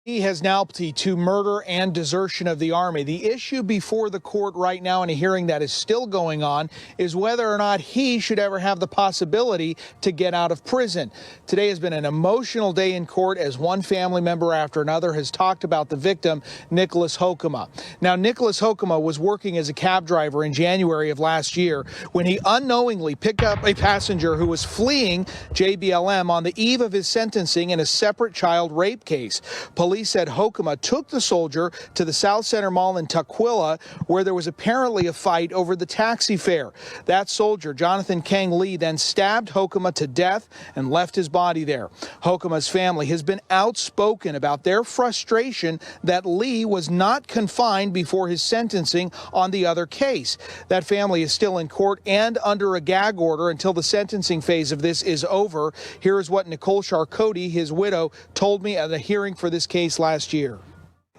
He has now pleaded to murder and desertion of the Army. The issue before the court right now in a hearing that is still going on is whether or not he should ever have the possibility to get out of prison. Today has been an emotional day in court as one family member after another has talked about the victim, Nicholas Hokema. Now, Nicholas Hokema was working as a cab driver in January of last year when he unknowingly picked up a passenger who was fleeing JBLM on the eve of his sentencing in a separate child rape case. Police said Hokema took the soldier to the South Center Mall in Tukwila, where there was apparently a fight over the taxi fare. That soldier, Jonathan Kang Lee, then stabbed Hokema to death and left his body there. Hokema's family has been outspoken about their frustration that Lee was not confined before his sentencing on the other case. That family is still in court and under a gag order until the sentencing phase of this is over. Here is what Nicole Hokema, his widow, told me at a hearing for this case last year.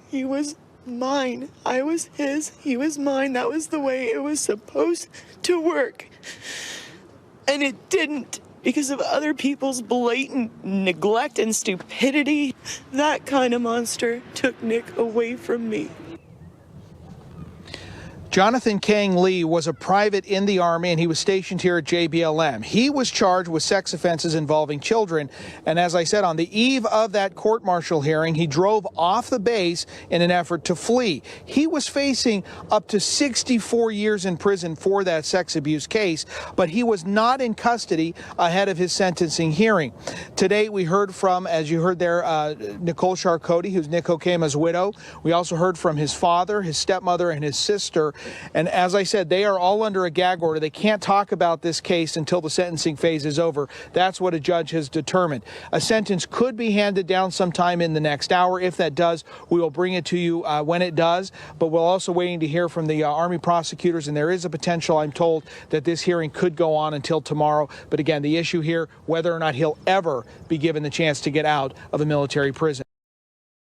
He was mine. I was his. He was mine. That was the way it was supposed to work. And it didn't because of other people's blatant neglect and stupidity. That kind of monster took Nick away from me. Jonathan Kang Lee was a private in the Army, and he was stationed here at JBLM. He was charged with sex offenses involving children, and as I said, on the eve of that court-martial hearing, he drove off the base in an effort to flee. He was facing up to 64 years in prison for that sex abuse case, but he was not in custody ahead of his sentencing hearing. Today, we heard from, as you heard there, Nicole Hokema, who's Nick Hokema's widow. We also heard from his father, his stepmother, and his sister. And as I said, they are all under a gag order. They can't talk about this case until the sentencing phase is over. That's what a judge has determined. A sentence could be handed down sometime in the next hour. If that does, we will bring it to you when it does. But we're also waiting to hear from the Army prosecutors, and there is a potential, I'm told, that this hearing could go on until tomorrow. But again, the issue here, whether or not he'll ever be given the chance to get out of a military prison.